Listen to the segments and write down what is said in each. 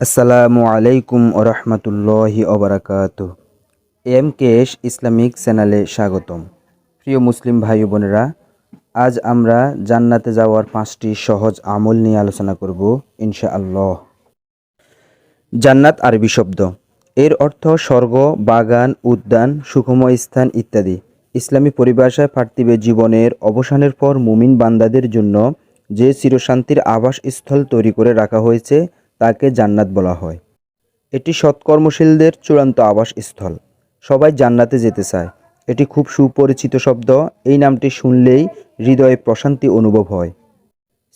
আসসালামু আলাইকুম ওরহমতুল্লাহি ওবরাকাতুহ। এম কেশ ইসলামিক চ্যানেলে স্বাগতম। প্রিয় মুসলিম ভাই বোনেরা, আজ আমরা জান্নাতে যাওয়ার 5টি সহজ আমল নিয়ে আলোচনা করব ইনশাআল্লাহ। জান্নাত আরবি শব্দ, এর অর্থ স্বর্গ, বাগান, উদ্যান, সুখময় স্থান ইত্যাদি। ইসলামী পরিভাষায় পার্থিব জীবনের অবসানের পর মুমিন বান্দাদের জন্য যে চিরশান্তির আবাসস্থল তৈরি করে রাখা হয়েছে তাকে জান্নাত বলা হয়। এটি সৎকর্মশীলদের চূড়ান্ত আবাসস্থল। সবাই জান্নাতে যেতে চায়। এটি খুব সুপরিচিত শব্দ। এই নামটি শুনলেই হৃদয়ে প্রশান্তি অনুভব হয়।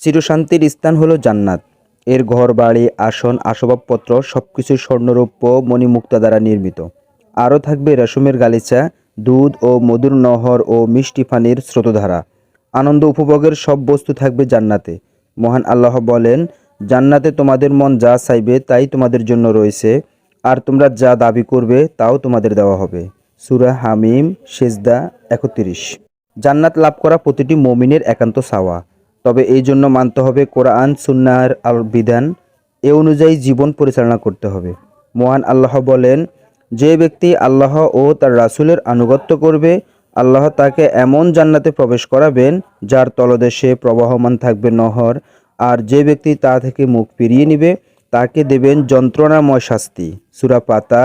চিরশান্তির স্থান হলো জান্নাত। এর ঘর বাড়ি, আসন, আসবাবপত্র সবকিছু স্বর্ণরৌপ্য মণিমুক্তা দ্বারা নির্মিত। আরও থাকবে রেশমের গালিচা, দুধ ও মধুর নহর ও মিষ্টি পানির স্রোতধারা। আনন্দ উপভোগের সব বস্তু থাকবে জান্নাতে। মহান আল্লাহ বলেন, জান্নাতে তোমাদের মন যা চাইবে তাই তোমাদের জন্য রয়েছে, আর তোমরা যা দাবি করবে তাও তোমাদের দেওয়া হবে। সূরা হামিম সেজদা 31। জান্নাত লাভ করা প্রতিটি মুমিনের একান্ত চাওয়া। তবে এই জন্য মানতে হবে কোরআন সুন্নাহর আল বিধান। এ অনুযায়ী জীবন পরিচালনা করতে হবে। মহান আল্লাহ বলেন, যে ব্যক্তি আল্লাহ ও তার রাসূলের আনুগত্য করবে, আল্লাহ তাকে এমন জান্নাতে প্রবেশ করাবেন যার তলদেশে প্রবাহমান থাকবে নহর, আর যে ব্যক্তি তা থেকে মুখ ফিরিয়ে নিবে তাকে দেবেন যন্ত্রণাময় শাস্তি। সূরা পাতা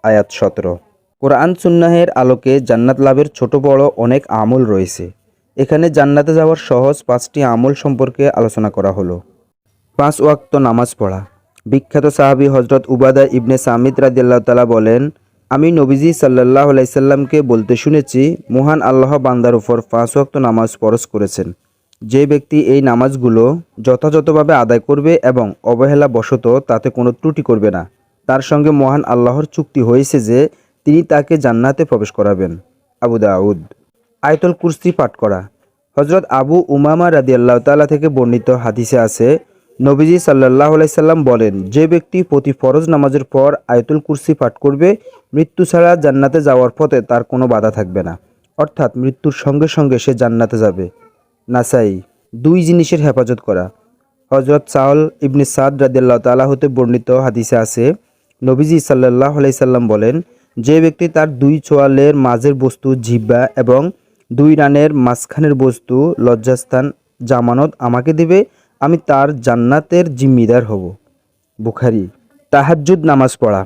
আয়াত 17। কোরআন সুন্নাহের আলোকে জান্নাত লাভের ছোট বড় অনেক আমল রয়েছে। এখানে জান্নাতে যাওয়ার সহজ 5টি আমল সম্পর্কে আলোচনা করা হলো। 5 ওয়াক্ত নামাজ পড়া। বিখ্যাত সাহাবী হযরত উবাদা ইবনে সামিত রাদিয়াল্লাহু তাআলা বলেন, আমি নবীজি সাল্লাল্লাহু আলাইহি সাল্লামকে বলতে শুনেছি, মহান আল্লাহ বান্দার উপর 5 ওয়াক্ত নামাজ ফরজ করেছেন। যে ব্যক্তি এই নামাজগুলো যথাযথভাবে আদায় করবে এবং অবহেলা বশত তাতে কোনো ত্রুটি করবে না, তার সঙ্গে মহান আল্লাহর চুক্তি হয়েছে যে তিনি তাকে জান্নাতে প্রবেশ করাবেন। আবু দাউদ। আয়াতুল কুরসি পাঠ করা। হযরত আবু উমামা রাদিয়াল্লাহু তাআলা থেকে বর্ণিত হাদিসে আছে, নবীজি সাল্লাল্লাহু আলাইহি সাল্লাম বলেন, যে ব্যক্তি প্রতি ফরজ নামাজের পর আয়াতুল কুরসি পাঠ করবে, মৃত্যু ছাড়া জান্নাতে যাওয়ার পথে তার কোনো বাধা থাকবে না। অর্থাৎ মৃত্যুর সঙ্গে সঙ্গে সে জান্নাতে যাবে। নাসাই। 2 জিনিসের হেফাজত করা। হযরত সাউল ইবনে সাদ রাদিয়াল্লাহু তাআলা হতে বর্ণিত হাদিসে আছে, নবীজি সাল্লাল্লাহু আলাইহি সাল্লাম বলেন, যে ব্যক্তি তার 2 চোয়ালের মাঝের বস্তু জিহ্বা এবং 2 রানের মাঝখানের বস্তু লজ্জাস্থান জামানত আমাকে দিবে, আমি তার জান্নাতের জিম্মিদার হব। বুখারী। তাহাজ্জুদ নামাজ পড়া।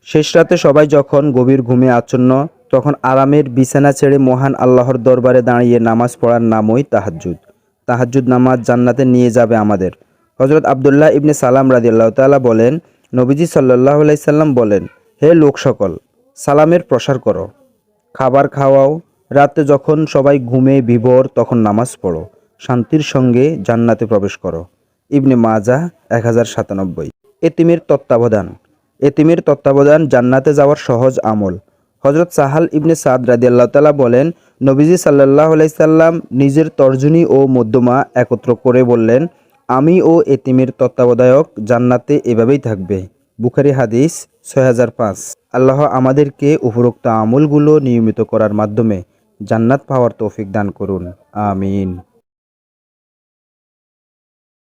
শেষ রাতে সবাই যখন গভীর ঘুমে আচ্ছন্ন, তখন আরামের বিছানা ছেড়ে মহান আল্লাহর দরবারে দাঁড়িয়ে নামাজ পড়ার নামই তাহাজ্জুদ। তাহাজ্জুদ নামাজ জান্নাতে নিয়ে যাবে আমাদের। হযরত আব্দুল্লাহ ইবনে সালাম রাদিয়াল্লাহু তাআলা বলেন, নবীজি সাল্লাল্লাহু আলাইহি সাল্লাম বলেন, হে লোক সকল, সালামের প্রসার করো, খাবার খাওয়াও, রাতে যখন সবাই ঘুমে বিভোর তখন নামাজ পড়ো, শান্তির সঙ্গে জান্নাতে প্রবেশ করো। ইবনে মাজাহ 1097। এতিমের তত্ত্বাবধান। এতিমের তত্ত্বাবধান জান্নাতে যাওয়ার সহজ আমল। হযরত সাহাল ইবনে সাদ রাদিয়াল্লাহু তাআলা বলেন, নবীজি সাল্লাল্লাহু আলাইহি সাল্লাম নিজের তর্জনী ও মধ্যমা একত্র করে বললেন, আমি ও এতিমের তত্ত্বাবধায়ক জান্নাতে এভাবেই থাকবে। বুখারী হাদিস 6005। আল্লাহ আমাদেরকে উপরোক্ত আমলগুলো নিয়মিত করার মাধ্যমে জান্নাত পাওয়ার তৌফিক দান করুন। আমিন।